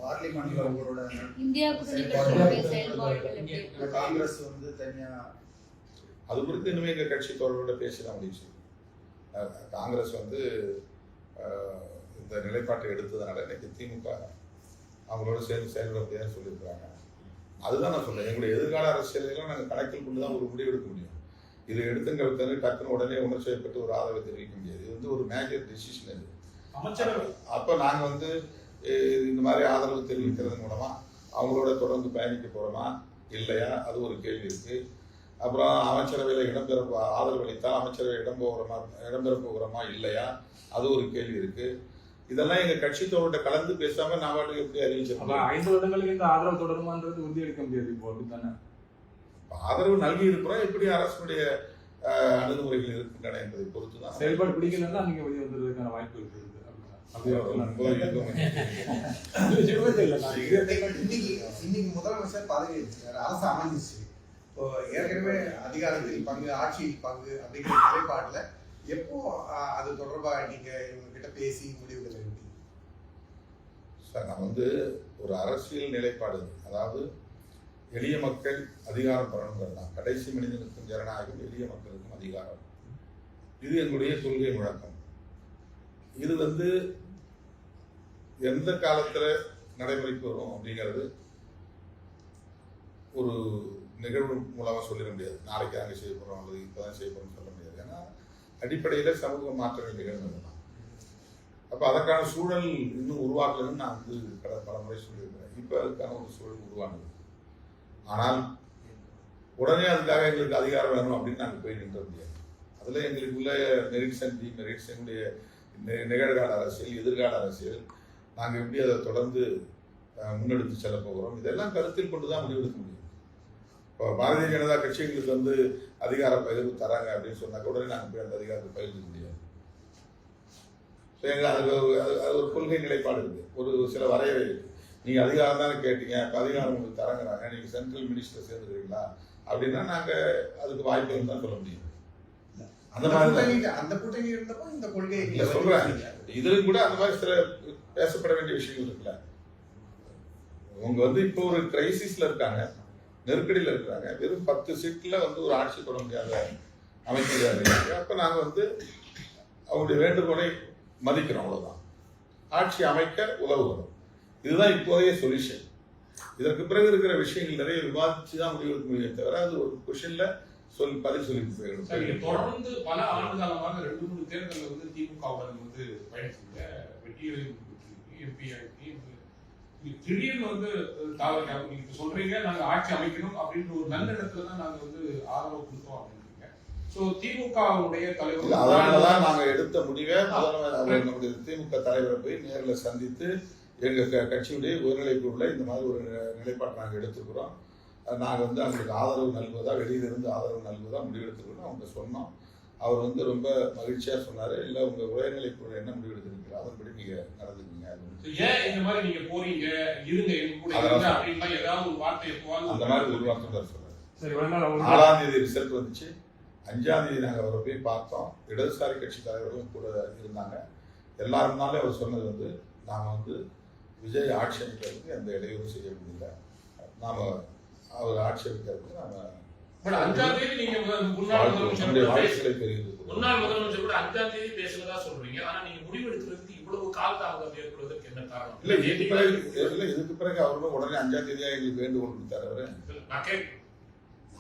பார்லிமெண்ட்ல உங்களோட இந்தியா கூட்டணி கட்சிகளுடைய செயல்பாடுகள் எப்படி இருக்கு? காங்கிரஸ் வந்து தனியா அது குறித்து இனிமே எங்கள் கட்சி தோழர்களோட பேசலாம் முடிச்சு. காங்கிரஸ் வந்து இந்த நிலைப்பாட்டை எடுத்ததுனால இன்னைக்கு திமுக அவங்களோட சேர்ந்து செயல்பட முடியாதுன்னு சொல்லியிருக்கிறாங்க. அதுதான் நான் சொல்றேன். எங்களுடைய எதிர்கால அரசியலையெல்லாம் நாங்கள் கணக்கில் கொண்டு தான் ஒரு முடிவு எடுக்க முடியும். இது எடுத்துங்கிறது டக்குன்னு உடனே உணர்ச்சி செய்யப்பட்டு ஒரு ஆதரவை தெரிவிக்க முடியாது. இது வந்து ஒரு மேஜர் டெசிஷன். இது அமைச்சரவை அப்போ நாங்கள் வந்து இந்த மாதிரி ஆதரவு தெரிவிக்கிறது மூலமா அவங்களோட தொடர்ந்து பயணிக்க போறோமா இல்லையா, அது ஒரு கேள்வி இருக்கு. அப்புறம் அமைச்சரவையில் இடம்பெற ஆதரவு அளித்தால் அமைச்சரவை இடம்பெற போகிறோமா இல்லையா, அது ஒரு கேள்வி இருக்கு. இதெல்லாம் எங்க கட்சி தோழர்கிட்ட கலந்து பேசாம நான் வாட்டுக்கு எப்படி அறிவிச்சிருக்கோம். 5 வருடங்களுக்கு இந்த ஆதரவு தொடருமான்றது உறுதி அளிக்க முடியாது. இப்போ அப்படித்தானே ஆதரவு நல்கி இருக்கிறோம். எப்படி அரசுடைய அணுகுமுறைகள் இருக்கின்றன என்பதை பொறுத்து தான். செயல்பாடு பிடிக்கலன்னா நீங்க வெளியே வந்துறதுக்கான வாய்ப்பு இருக்குது. இன்னைக்கு முதலமைச்சர் பதவி எடுத்துக்காரு, அரசு அமைஞ்சிச்சு. இப்போ ஏற்கனவே அதிகாரத்தில் பங்கு, ஆட்சியில் பங்கு அப்படிங்கிற நிலைப்பாட்டுல எப்போ அது தொடர்பாக நீங்க இவங்க கிட்ட பேசி முடிவுகளை எடுப்பீங்க? சார், நான் வந்து ஒரு அரசியல் நிலைப்பாடு, அதாவது எளிய மக்கள் அதிகாரம் பெறணுங்கிறது தான். கடைசி மனிதனுக்கும் ஜனநாயகம், எளிய மக்களுக்கும் அதிகாரம், இது எங்களுடைய கொள்கை முழக்கம். இது வந்து எந்த காலத்துல நடைமுறைக்கு வரும் அப்படிங்கிறது ஒரு நிகழ்வு மூலமா சொல்லிட முடியாது. நாளைக்கு நாங்கள் செய்ய போறோம் அல்லது இப்பதான் செய்ய போறோம்னு சொல்ல முடியாது. ஏன்னா அடிப்படையில சமூக மாற்றங்கள் நிகழ்ந்தது தான். அப்ப அதற்கான சூழல் இன்னும் உருவாக்கலன்னு நான் வந்து பல முறை சொல்லியிருக்கிறேன். இப்ப அதுக்கான ஒரு சூழல் உருவானது. ஆனால் உடனே அதுக்காக எங்களுக்கு அதிகாரம் வேணும் அப்படின்னு நாங்கள் போய் நின்ற முடியாது. அதுல எங்களுக்குள்ள மெரிட்ஸ் எங்களுடைய நிகழ்கால அரசியல், எதிர்கால அரசியல், நாங்கள் எப்படி அதை தொடர்ந்து முன்னெடுத்து செல்ல போகிறோம், இதெல்லாம் கருத்தில் கொண்டு தான் முடிவெடுக்க முடியும். இப்போ பாரதிய ஜனதா கட்சி எங்களுக்கு வந்து அதிகார பகிர்வு தராங்க அப்படின்னு சொன்னாக்க உடனே நாங்கள் போய் அந்த அதிகாரத்தை பகிர்ந்துக்க முடியாது. ஸோ எங்களுக்கு அது ஒரு கொள்கை நிலைப்பாடு இருக்குது, ஒரு சில வரையறை இருக்குது. நீங்கள் அதிகாரம் தானே கேட்டீங்க, இப்போ அதிகாரம் உங்களுக்கு தரங்குறாங்க, நீங்கள் சென்ட்ரல் மினிஸ்டர் சேர்ந்துக்கிறீங்களா அப்படின்னா நாங்கள் அதுக்கு வாய்ப்பு தான் சொல்ல முடியும். அந்த கூட்டணி இருந்தப்போ இந்த கொள்கை சொல்றேன். இதுல கூட அந்த மாதிரி சில பேசப்பட வேண்டிய விஷயங்கள் இருக்குல்ல. அவங்க வந்து இப்போ ஒரு கிரைசிஸ்ல இருக்காங்க, நெருக்கடியில் இருக்கிறாங்க. வெறும் 10 சீட்ல வந்து ஒரு ஆட்சி தொட முடியாத அமைச்சர். அப்ப நாங்க வந்து அவங்களுடைய வேண்டுகோளை மதிக்கிறோம், அவ்வளவுதான். ஆட்சி அமைக்க உதவுகிறோம். இதுதான் இப்போதைய சொல்யூஷன். இதற்கு பிறகு இருக்கிற விஷயங்கள் நிறைய விவாதிச்சு தான் முடிவெடுக்க முடியும் தவிர அது ஒரு கொஸ்டின்ல பதில் சொல்லிட்டு போயிடும். தொடர்ந்து பல ஆண்டு காலமாக 2-3 தேர்தலில் வந்து திமுகவுடன் வந்து பயணிச்சுங்க, வெற்றிகளையும் எம்பி திடீர்னு வந்து நீங்க சொல்றீங்க நாங்க ஆட்சி அமைக்கணும் அப்படின்ற ஒரு நல்ல இடத்துல தான் நாங்க வந்து ஆதரவு கொடுத்தோம் அப்படின்றீங்க. ஸோ திமுகவுடைய தலைவர் அதனாலதான் நாங்க எடுத்த முடிவை நம்முடைய திமுக தலைவரை போய் நேரில் சந்தித்து எங்க கட்சியுடைய உயர்நிலை குழுல இந்த மாதிரி ஒரு நிலைப்பாட்டை நாங்கள் எடுத்துக்கிறோம். நாங்கள் வந்து அவங்களுக்கு ஆதரவு நல்குவதா, வெளியிலிருந்து ஆதரவு நல்குவதா முடிவெடுத்துக்கணும் அவங்க சொன்னோம். அவர் வந்து ரொம்ப மகிழ்ச்சியாக சொன்னார், இல்லை உங்கள் உயர்நிலை குழு என்ன முடிவெடுக்கிறீங்களோ அதன்படி நீங்கள் நடந்துக்கீங்க. ஏன் இந்த மாதிரி நீங்க போறீங்க, இருங்க எங்க கூட அப்படின்னா ஏதாவது ஒரு வார்த்தை அந்த மாதிரி ஒரு வார்த்தை தான் சொன்னார். 4ஆம் தேதி ரிசல்ட் வந்துச்சு. 5ஆம் தேதி நாங்கள் அவரை போய் பார்த்தோம். இடதுசாரி கட்சி தலைவர்களும் கூட இருந்தாங்க. எல்லாருனாலே அவர் சொன்னது வந்து நாம் வந்து விஜய் ஆட்சி அமைக்கிறதுக்கு எந்த இடையூறு செய்ய முடியல, நாம் அவர் ஆட்சி அமைக்கிறதுக்கு நாம் பட் 5ஆம் தேதி நீங்க முன்னாள் முதலமைச்சர் வாய்ப்புகளை பெறுகிறது. முன்னாள் முதலமைச்சர் கூட 5ஆம் தேதி பேசுறதா சொல்றீங்க. ஆனா நீங்க முடிவெடுக்கிறதுக்கு இவ்வளவு காலதாமதம் ஏற்படுவதற்கு என்ன காரணம்? இல்ல இதுக்கு பிறகு அவரும் உடனே 5ஆம் தேதியா எங்களுக்கு வேண்டுகோள் கொடுத்தாரு. அவரு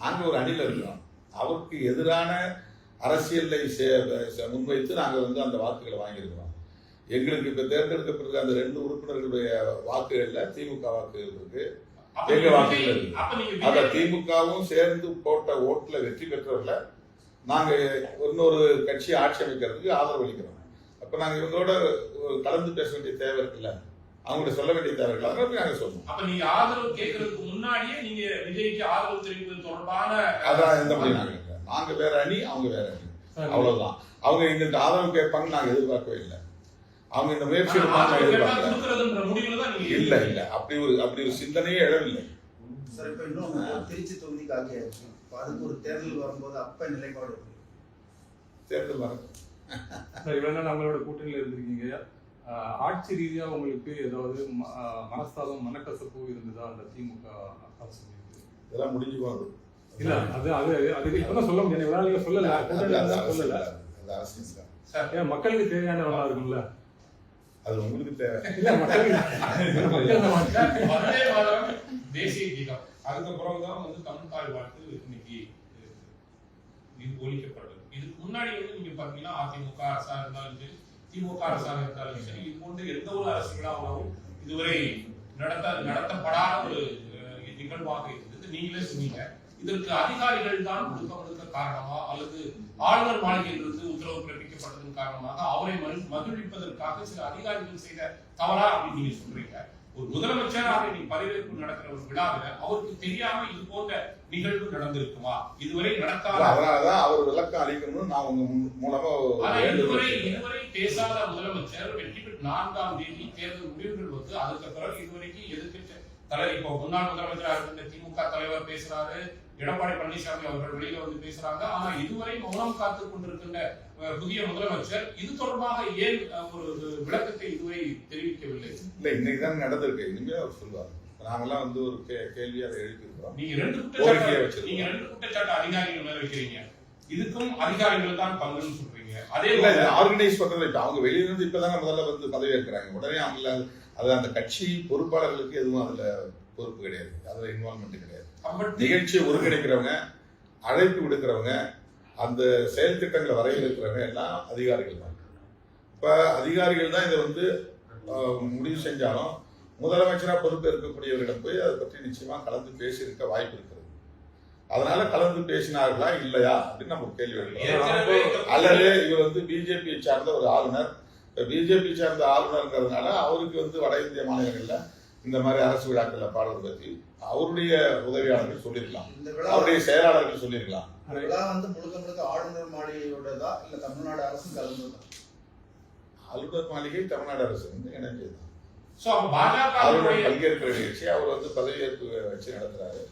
நாங்க ஒரு அணில இருக்கிறோம், அவருக்கு எதிரான அரசியலை முன்வைத்து நாங்க வந்து அந்த வாக்குகளை வாங்கியிருக்கிறோம். எங்களுக்கு இப்ப தேர்ந்தெடுக்கப்பட்டிருக்க அந்த 2 உறுப்பினர்களுடைய வாக்குகள்ல திமுக வாக்குகள் இருக்கு, எங்க வாக்குகள் இருக்கு. அத திமுகவும் சேர்ந்து போட்ட ஓட்டுல வெற்றி பெற்றவர்கள நாங்க இன்னொரு கட்சி ஆட்சி அமைக்கிறதுக்கு ஆதரவு அளிக்கிறோம். அப்ப நாங்க இவங்களோட கலந்து பேச வேண்டிய தேவை இருக்குல்ல, அவங்கள்ட்ட சொல்ல வேண்டிய தேவை இல்லை, அதனால நாங்க சொல்றோம். அப்ப நீங்க ஆதரவு கேட்கறதுக்கு முன்னாடியே நீங்க விஜய்க்கு ஆதரவு தெரிவிப்பது தொடர்பான அதான் எந்த மாதிரி நாங்க வேற அணி, அவங்க வேற அணி, அவ்வளவுதான். அவங்க எங்கள்கிட்ட ஆதரவு கேட்பாங்க நாங்க எதிர்பார்க்கவே இல்லை. அவங்க இந்த முயற்சி இல்ல இல்ல அப்படி ஒரு சிந்தனையே எழவில்லை. சார் இப்ப இன்னும் திருச்சி தொகுதிக்கு ஆகியாச்சு, அதுக்கு ஒரு தேர்தல் வரும்போது அப்ப நிலைப்பாடு தேர்தல் வரும். இவ்வளவு நம்மளோட கூட்டணியில இருந்திருக்கீங்க, ஆட்சி ரீதியா உங்களுக்கு ஏதாவது மனஸ்தாபம் மனக்கசப்பு இருந்ததா அந்த திமுக அரசு? இதெல்லாம் முடிஞ்சு போகுது. இல்ல அது அது அதுக்கு இப்பதான் சொல்ல முடியாது, நீங்க சொல்லல, சொல்லல. ஏன் மக்களுக்கு தேவையானவங்களா இருக்கும்ல, அது உங்களுக்கு தேவை இல்ல வந்தே மாதரம் தேசிய கீதம் அதுக்கப்புறம் தான் வந்து தமிழ் தாய் வாழ்த்து இன்னைக்கு ஒழிக்கப்படுது. இதுக்கு முன்னாடி வந்து நீங்க பாத்தீங்கன்னா அதிமுக அரசா இருந்தாலும் சரி, திமுக அரசாக இருந்தாலும் சரி, இது போன்ற எந்த ஒரு அரசு விழாவும் இதுவரை நடத்தப்படாத ஒரு நிகழ்வாக இருந்தது. நீங்களே சொன்னீங்க, இதற்கு அதிகாரிகள் தான் முழுக்க காரணமா அல்லது ஆளுநர் மாளிகையிலிருந்து உத்தரவு பிறப்பிக்கப்பட்டதன் காரணமாக அவரை மகிழ்விப்பதற்காக சில அதிகாரிகள் செய்த தவறா அப்படின்னு நீங்க சொல்றீங்க. ஒரு முதலமைச்சராக நீங்க பதவியேற்பு நடக்கிற ஒரு விழாவில் அவருக்கு தெரியாம இது போன்ற நிகழ்வு நடந்திருக்குமா? இதுவரை நடக்காத, அதனாலதான் அவர் விளக்கம் அளிக்கணும்னு நான் உங்க மூலமா இதுவரை பேசாத முதலமைச்சர் வெற்றி பெற்று 4ஆம் தேதி தேர்தல் முடிவுகள் வந்து அதுக்கு பிறகு இதுவரைக்கும் எதிர்க்கட்சி தலைவர், இப்போ முன்னாள் முதலமைச்சராக இருந்த திமுக தலைவர் பேசுறாரு, எடப்பாடி பழனிசாமி அவர்கள் வெளியில வந்து பேசுறாங்க. ஆனா இதுவரை மௌனம் காத்து கொண்டிருக்கின்ற புதிய முதலமைச்சர் இது தொடர்பாக ஏன் ஒரு விளக்கத்தை இதுவரை தெரிவிக்கவில்லை? இல்ல இன்னைக்கு தான் நடந்திருக்கு, இனிமே அவர் சொல்லுவார். நாங்கெல்லாம் வந்து ஒரு கேள்வி அதை எழுப்பியிருக்கிறோம். நீங்க 2 குற்றச்சாட்டு அதிகாரிகள் மேல வைக்கிறீங்க, இதுக்கும் அதிகாரிகள் தான் பங்குன்னு சொல்றீங்க. அதே ஆர்கனைஸ் பண்றது இப்ப அவங்க வெளியிலிருந்து இப்பதான் முதல்ல வந்து பதவி ஏற்கிறாங்க, உடனே அவங்கள அது அந்த கட்சி பொறுப்பாளர்களுக்கு எதுவும் அதுல பொறுப்பு கிடையாது, அதுல இன்வால்மெண்ட் கிடையாது. நிகழ்ச்சியை ஒருங்கிணைக்கிறவங்க, அழைப்பு விடுக்கிறவங்க, அந்த செயல் திட்டங்களை வரையறுக்கிறவங்க எல்லாம் அதிகாரிகள் தான். இப்ப அதிகாரிகள் தான் இதை வந்து முடிவு செஞ்சாலும் முதலமைச்சரா பொறுப்பு இருக்கக்கூடியவரிடம் போய் அதை பற்றி நிச்சயமா கலந்து பேசியிருக்க வாய்ப்பு இருக்கிறது. அதனால கலந்து பேசினார்களா இல்லையா அப்படின்னு நம்ம கேள்வி எழுப்பலாம். அல்லது இவர் வந்து பிஜேபியை சார்ந்த ஒரு ஆளுநர், பிஜேபி சார்ந்த ஆளுநர்ங்கிறதுனால அவருக்கு வந்து வட இந்திய மாநிலங்கள்ல இந்த மாதிரி அரசு விழாக்கள்ல பாடுறது பத்தி அவருடைய உதவியாளர்கள் சொல்லியிருக்கலாம், அவருடைய செயலாளர்கள் சொல்லியிருக்கலாம். விழா வந்து முழுக்க ஆளுநர் மாளிகையோடதா இல்ல தமிழ்நாடு அரசு கலந்துதான்? ஆளுநர் மாளிகை தமிழ்நாடு அரசு வந்து இணைஞ்சதுதான். ஆளுநர் பங்கேற்கிற நிகழ்ச்சி அவர் வந்து பதவியேற்பு வச்சு நடத்துறாரு.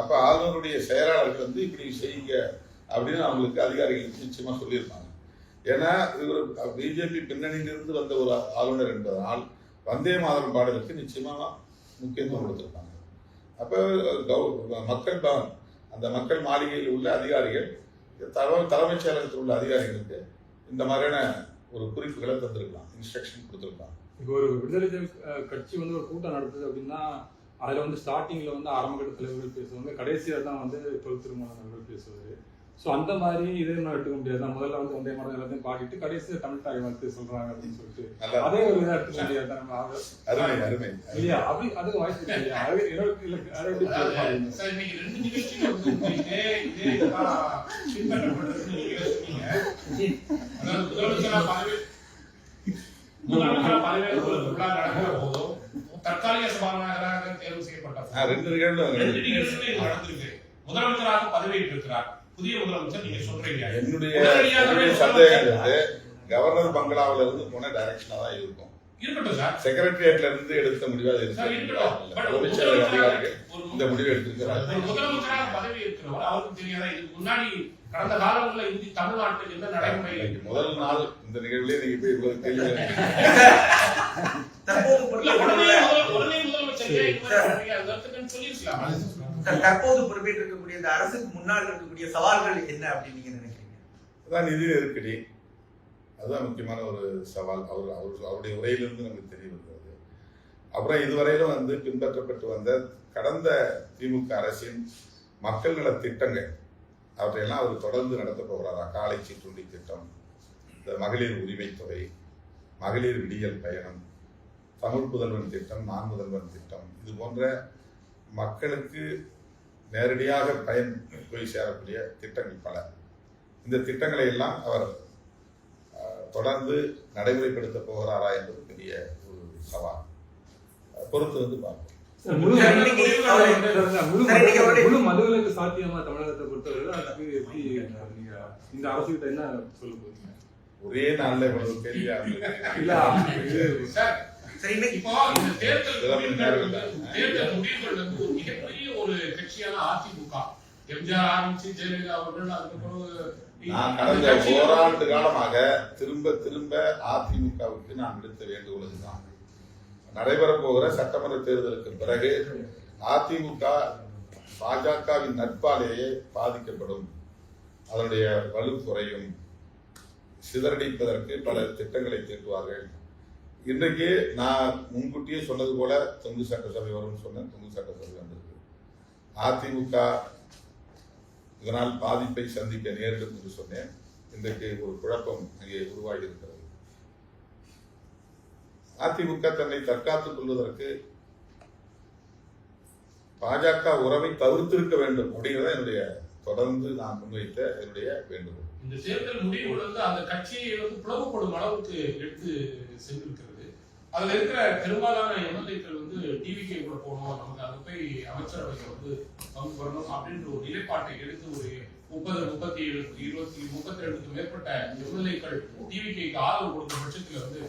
அப்ப ஆளுநருடைய செயலாளர்கள் வந்து இப்படி செய்யுங்க அப்படின்னு அவங்களுக்கு அதிகாரிகள் நிச்சயமா சொல்லியிருப்பாங்க. ஏன்னா இவர் பிஜேபி பின்னணியிலிருந்து வந்த ஒரு ஆளுநர் என்பதனால் வந்தே மாதரம் பாடலுக்கு நிச்சயமா முக்கியத்துவம் கொடுத்திருப்பாங்க. அப்ப மக்கள் பவன், அந்த மக்கள் மாளிகையில் உள்ள அதிகாரிகள் தலைமைச் செயலகத்தில் உள்ள அதிகாரிகளுக்கு இந்த மாதிரியான ஒரு குறிப்புகளை தந்திருக்கலாம், இன்ஸ்ட்ரக்ஷன் கொடுத்திருக்கலாம். இப்போ ஒரு விடுதலை கட்சி வந்து ஒரு கூட்டம் நடத்துது அப்படின்னா அதுல வந்து ஸ்டார்டிங்ல வந்து ஆரம்பகட்ட தலைவர்கள் பேசுவாங்க, கடைசியா தான் வந்து தொல் திருமணங்கள் பேசுவாரு. ஸோ அந்த மாதிரி இதே மாதிரி எடுத்துக்க முடியாது. முதல்ல வந்து வந்தே மாதிரி எல்லாத்தையும் பாடிட்டு கடைசியா தமிழ் தாய் வாழ்த்து சொல்றாங்க அப்படின்னு சொல்லிட்டு அதே ஒரு இதாக எடுத்துக்க முடியாது நம்ம இல்லையா? அப்படி அதுக்கு வாய்ப்பு இல்லையா? தற்காலிக சபாநாயகராக தேர்வு செய்யப்பட்ட 2 நிகழ்வு முதலமைச்சராக பதவியேற்றிருக்கிறார் புதிய முதலமைச்சர். நீங்க சொல்றீங்க என்னுடைய சந்தேகம் வந்து கவர்னர் பங்களாவில இருந்து போன டைரக்ஷனா தான் இருக்கும். இருக்கட்டும் சார். செக்ரட்டரியேட்ல இருந்து எடுத்த முடிவு அது சார் இருக்கட்டும். பட் முதலமைச்சர் அதிகாரிகள் இந்த முடிவு எடுத்திருக்கிறார். ஒரு முதலமைச்சராக பதவி இருக்கிறவர் அவருக்கு தெரியாதா இதுக்கு முன்னாடி கடந்த காலங்களில் இந்தி தமிழ்நாட்டில் என்ன நடைமுறை? முதல் நாள் இந்த நிகழ்வுலேயே நீங்க போய் இவ்வளவு கேள்வி உடனே முதலமைச்சர் சொல்லிருக்கலாம். தற்போது பொறுப்பேற்றிருக்கக்கூடிய இந்த அரசுக்கு முன்னால் இருக்கக்கூடிய சவால்கள் என்ன அப்படின்னு நீங்க நினைக்கிறீங்க? அதான் நிதி நெருக்கடி, அதுதான் முக்கியமான ஒரு சவால். அவருடைய உரையிலிருந்து நமக்கு தெரிய வருகிறது. அப்புறம் இதுவரையிலும் வந்து பின்பற்றப்பட்டு வந்த கடந்த திமுக அரசின் மக்கள் நல திட்டங்கள் அவற்றையெல்லாம் அவர் தொடர்ந்து நடத்த போகிறாரா? காலை சிற்றுண்டி திட்டம், இந்த மகளிர் உரிமை தொகை, மகளிர் விடியல் பயணம், தமிழ் புதல்வன் திட்டம், நான் முதல்வன் திட்டம், இது போன்ற மக்களுக்கு நேரடியாக பயன் போய் சேரக்கூடிய திட்டங்கள் பல. இந்த திட்டங்களை எல்லாம் அவர் தொடர்ந்து நடைமுறைப்படுத்த போகிறாரா என்பது பெரிய ஒரு சவால். பொறுத்து வந்து பார்ப்போம். முழு மதுவிலக்கு சாத்தியமா தமிழகத்தை பொறுத்தவரை அதுக்கு எப்படி நீங்க இந்த அரசு கிட்ட என்ன சொல்ல போறீங்க? ஒரே நாள்ல இவ்வளவு கேள்வியா இப்போ இந்த தேர்தல் முடிவுகள் வந்து ஒரு மிகப்பெரிய ஒரு கட்சியான அதிமுக, எம்ஜிஆர் ஆரம்பிச்சு ஜெயலலிதா அவர்கள் அதுக்கப்புறம் நான் கடந்த ஓராண்டு காலமாக திரும்ப திரும்ப அதிமுகவுக்கு நான் விடுத்த வேண்டுகோள் தான், நடைபெறப் போகிற சட்டமன்ற தேர்தலுக்கு பிறகு அதிமுக பாஜகவின் நட்பாலேயே பாதிக்கப்படும், அதனுடைய வலு குறையும், சிதறடிப்பதற்கு பல திட்டங்களை தீட்டுவார்கள். இன்றைக்கு நான் முன்கூட்டியே சொன்னது போல தொங்கு சட்டசபை வரும்னு சொன்னேன். தொங்கு சட்டசபை வந்திருக்கு. அதிமுக இதனால் பாதிப்பை சந்திக்க நேரிடும் என்று சொன்னேன். இன்றைக்கு ஒரு குழப்பம் அங்கே உருவாகி இருக்கிறது. அதிமுக தன்னை தற்காத்துக் கொள்வதற்கு பாஜக உறவை தவிர்த்திருக்க வேண்டும் அப்படிங்கிறத என்னுடைய தொடர்ந்து நான் முன்வைத்த என்னுடைய வேண்டுகோள். இந்த தேர்தல் முடிவுகள் வந்து அந்த கட்சியை வந்து பிளவுபடும் அளவுக்கு எடுத்து சென்றிருக்கிறது. அதுல இருக்கிற பெரும்பாலான எம்எல்ஏக்கள் வந்து டிவிகே கூட போகணும், நமக்கு அங்க போய் அமைச்சரவைக்கு வந்து பங்கு வரணும் அப்படின்ற ஒரு நிலைப்பாட்டை எடுத்து ஒரு 30, 37, 20, 32க்கு மேற்பட்ட எம்எல்ஏக்கள் டிவிகேக்கு ஆதரவு கொடுத்த பட்சத்துல வந்து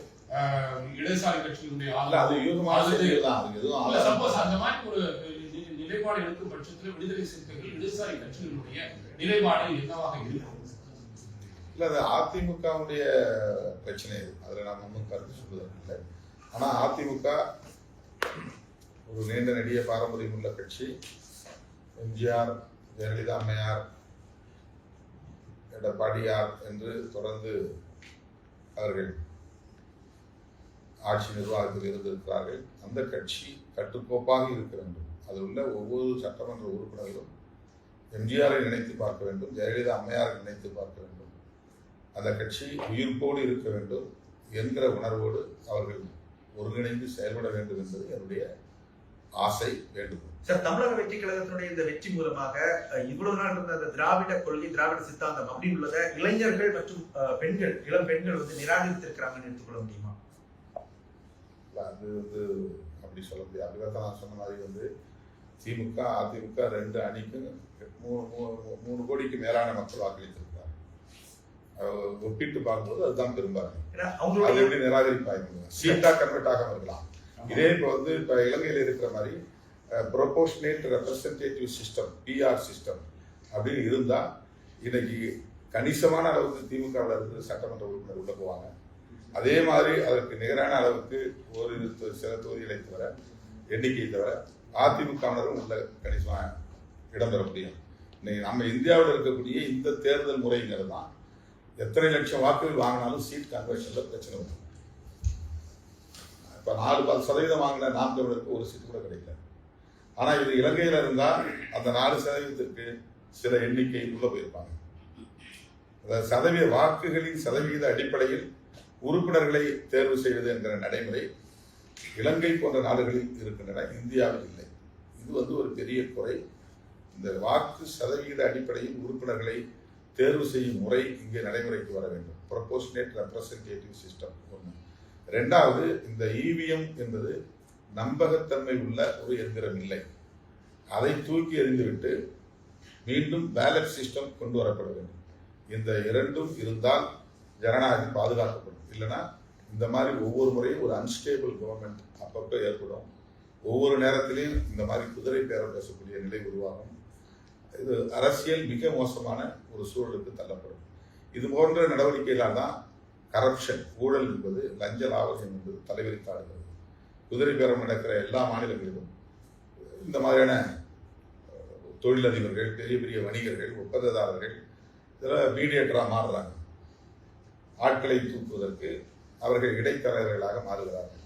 இடதுசாரி கட்சியினுடைய சப்போஸ் அந்த மாதிரி ஒரு நிலைப்பாடு எடுக்கும் பட்சத்தில் விடுதலை சிறுத்தைகள் இடதுசாரி கட்சிகளுடைய நிலைப்பாடு என்னவாக இருக்கும்? இல்ல, அது அதிமுகவுடைய பிரச்சனை. அதுல நாம் ஒன்றும் கருத்து சொல்வதற்கு இல்லை. ஆனா அதிமுக ஒரு நீண்ட நெடிய பாரம்பரியம் உள்ள கட்சி. எம்ஜிஆர், ஜெயலலிதா அம்மையார், எடப்பாடியார் என்று தொடர்ந்து அவர்கள் ஆட்சி நிர்வாகத்தில் இருந்திருக்கிறார்கள். அந்த கட்சி கட்டுக்கோப்பாக இருக்க வேண்டும். அதில் உள்ள ஒவ்வொரு சட்டமன்ற உறுப்பினர்களும் எம்ஜிஆரை நினைத்து பார்க்க வேண்டும், ஜெயலலிதா அம்மையாரை நினைத்து பார்க்க வேண்டும், அந்த கட்சி உயிர்ப்போடு இருக்க வேண்டும் என்கிற உணர்வோடு அவர்கள் ஒருங்கிணைந்து செயல்பட வேண்டும் என்பது என்னுடைய ஆசை, வேண்டுகோள். சார், தமிழக வெற்றி கழகத்தினுடைய இந்த வெற்றி மூலமாக இவ்வளவு நாள் இருந்த அந்த திராவிட கொள்கை, திராவிட சித்தாந்தம் அப்படின்னு உள்ளத இளைஞர்கள் மற்றும் பெண்கள், இளம் பெண்கள் வந்து நிராகரித்திருக்கிறாங்கன்னு எடுத்துக்கொள்ள முடியுமா? அது வந்து அப்படி சொல்ல முடியாது. அப்படிதான் நான் சொன்ன மாதிரி வந்து திமுக அதிமுக 2 அணிக்கும் 3 கோடிக்கு மேலான மக்கள் வாக்களித்திருக்கிறார். ஒப்பிட்டு பார்க்கும்போது அதுதான் பெரும்பாலும். அது எப்படி நிராகரிப்பாங்க? சீட்டா கன்வெர்ட் ஆகாம இருக்கலாம். இதே இப்போ வந்து இப்போ இலங்கையில் இருக்கிற மாதிரி proportionate representative system, PR system அப்படின்னு இருந்தால் இன்னைக்கு கணிசமான அளவுக்கு திமுகவில் இருந்து சட்டமன்ற உறுப்பினர் உள்ள போவாங்க. அதே மாதிரி அதற்கு நிகரான அளவுக்கு ஒரு சில தொகுதிகளை தவிர, எண்ணிக்கையை தவிர அதிமுகவினரும் உள்ள கணிசமாக இடம்பெற முடியும். இன்னைக்கு நம்ம இந்தியாவில் இருக்கக்கூடிய இந்த தேர்தல் முறைங்கிறது தான் எத்தனை லட்சம் வாக்குகள் வாங்கினாலும் சீட் கன்வர்ஷன்ல பிரச்சனை வரும். இப்போ 4% வாங்கின நாம் தமிழருக்கு ஒரு சீட்டு கூட கிடைக்கல. ஆனால் இது இலங்கையில் இருந்தால் அந்த 4%க்கு சில எண்ணிக்கை உள்ள போயிருப்பாங்க. வாக்குகளின் சதவீத அடிப்படையில் உறுப்பினர்களை தேர்வு செய்வது என்கிற நடைமுறை இலங்கை போன்ற நாடுகளில் இருக்கின்றன, இந்தியாவில் இல்லை. இது வந்து ஒரு பெரிய குறை. இந்த வாக்கு சதவீத அடிப்படையில் உறுப்பினர்களை தேர்வு செய்யும் முறை இங்கே நடைமுறைக்கு வர வேண்டும். ப்ரொபோர்ஷனேட் ரெப்ரசன்டேட்டிவ் சிஸ்டம் ஒன்று. 2வது, இந்த இவிஎம் என்பது நம்பகத்தன்மை உள்ள ஒரு எந்திரம் இல்லை. அதை தூக்கி எறிந்துவிட்டு மீண்டும் பேலட் சிஸ்டம் கொண்டு வரப்பட வேண்டும். இந்த 2ம் இருந்தால் ஜனநாயகம் பாதுகாக்கப்படும். இல்லைன்னா இந்த மாதிரி ஒவ்வொரு முறையும் ஒரு அன்ஸ்டேபிள் கவர்மெண்ட் அப்பப்போ ஏற்படும். ஒவ்வொரு நேரத்திலையும் இந்த மாதிரி குதிரை பேரம் பேசக்கூடிய நிலை உருவாகும். இது அரசியல் மிக மோசமான ஒரு சூழலுக்கு தள்ளப்படும். இது போன்ற நடவடிக்கைகளால் தான் கரப்ஷன், ஊழல் என்பது, லஞ்ச லாவகம் என்பது தலைவிரித்தாடுகிறது. குதிரை பேரம் நடக்கிற எல்லா மாநிலங்களிலும் இந்த மாதிரியான தொழிலதிபர்கள், பெரிய பெரிய வணிகர்கள், ஒப்பந்ததாரர்கள் இதெல்லாம் மீடியேட்டராக மாறுறாங்க. ஆட்களை தூக்குவதற்கு அவர்கள் இடைத்தரகர்களாக மாறுகிறார்கள்.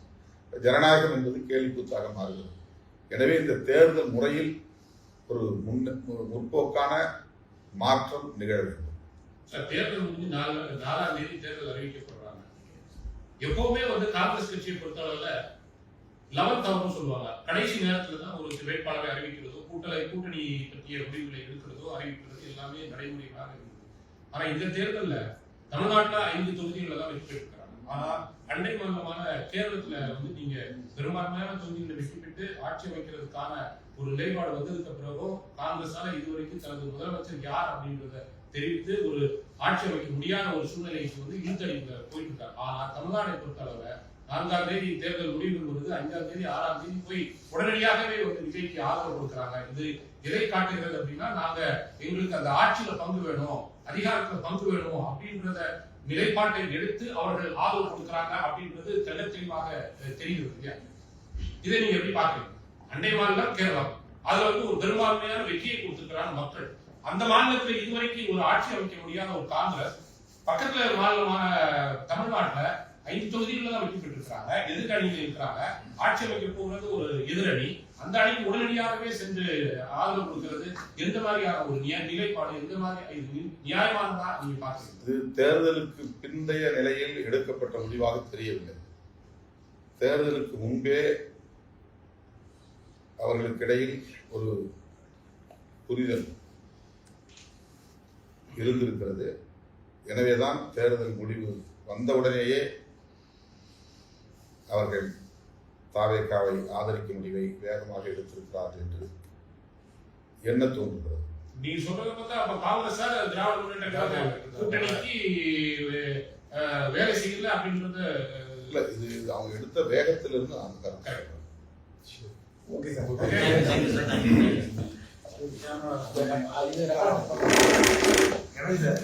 ஜனநாயகம் என்பது கேலிக்கூத்தாக மாறுகிறது. எனவே இந்த தேர்தல் முறையில் ஒரு முற்போக்கான மாற்றம் நிகழ வேண்டும். தேர்தல் முடிஞ்சு 4ஆம் தேதி தேர்தல் அறிவிக்கப்படுறாங்க. எப்பவுமே வந்து காங்கிரஸ் கட்சியை பொறுத்தளவுல 11th hour சொல்லுவாங்க. கடைசி நேரத்துல தான் ஒரு வேட்பாளரை அறிவிக்கிறதோ, கூட்டணி பற்றிய முடிவுகளை எடுக்கிறதோ, அறிவிக்கிறது எல்லாமே நடைமுறைகளாக இருக்குது. ஆனா இந்த தேர்தல்ல தமிழ்நாட்டுல 5 தொகுதிகளில் தான் வெற்றி பெற்றிருக்கிறாங்க. ஆனா அண்டை மாநிலமான கேரளத்துல வந்து நீங்க பெரும்பான்மையான தொகுதிகளை வெற்றி பெற்று ஆட்சி அமைக்கிறதுக்கான ஒரு நிலைப்பாடு வந்ததுக்கு பிறகும் காங்கிரஸால இதுவரைக்கும் தனது முதலமைச்சர் யார் அப்படின்றத தெரிவித்து ஒரு ஆட்சி அமைக்க முடியாத ஒரு சூழ்நிலைக்கு வந்து இழுத்தடிக்க போயிட்டு இருக்காங்க. ஆனா தமிழ்நாட்டை பொறுத்தளவுல 4ஆம் தேதி தேர்தல் முடிவுகள் வருது, 5ஆம் தேதி 6ஆம் தேதி போய் உடனடியாகவே வந்து விஜய்க்கு ஆதரவு கொடுக்குறாங்க. இது எதை காட்டுகிறது அப்படின்னா, நாங்க எங்களுக்கு அந்த ஆட்சியில பங்கு வேணும், அதிகாரத்துல பங்கு வேணும் அப்படின்றத நிலைப்பாட்டை எடுத்து அவர்கள் ஆதரவு கொடுக்குறாங்க அப்படின்றது தெள்ள தெளிவாக தெரிகிறது இல்லையா? இதை நீங்க எப்படி பாக்குறீங்க? அண்டை மாநிலம் கேரளம், அதுல வந்து ஒரு பெரும்பான்மையான வெற்றியை கொடுத்திருக்கிறாங்க மக்கள். அந்த மாநிலத்துல இதுவரைக்கும் ஒரு ஆட்சி அமைக்க முடியாத ஒரு காங்கிரஸ் பக்கத்துல மாநிலமான தமிழ்நாட்டுல 5 தொகுதிகளில் தான் வெற்றி பெற்றிருக்கிறாங்க. எதிர்கணிகள் இருக்கிறாங்க. ஆட்சி அமைக்க போகிறது ஒரு எதிரணி. அந்த அணிக்கு உடனடியாகவே சென்று ஆதரவு கொடுக்கிறது எந்த மாதிரியான ஒரு நிலைப்பாடு, எந்த மாதிரி நியாயமானதா நீங்க பாக்குறீங்க? இது தேர்தலுக்கு பிந்தைய நிலையில் எடுக்கப்பட்ட முடிவாக தெரியவில்லை. தேர்தலுக்கு முன்பே அவர்களுக்கிடையில் ஒரு புரிதல் இருந்திருக்கிறது. எனவேதான் தேர்தல் முடிவு வந்தவுடனேயே அவர்கள் தாவேகாவை ஆதரிக்க முடிவை வேகமாக எடுத்திருக்கிறார்கள் என்று என்ன தோன்றுகிறது. நீங்க சொல்றத பார்த்தா அப்ப காங்கிரஸ் திராவிட முன்னேற்ற கழக கூட்டணிக்கு வேலை செய்யல அப்படின்றது இல்ல, இது அவங்க எடுத்த வேகத்திலிருந்து அந்த கருத்து. Okay sir. Thank you sir.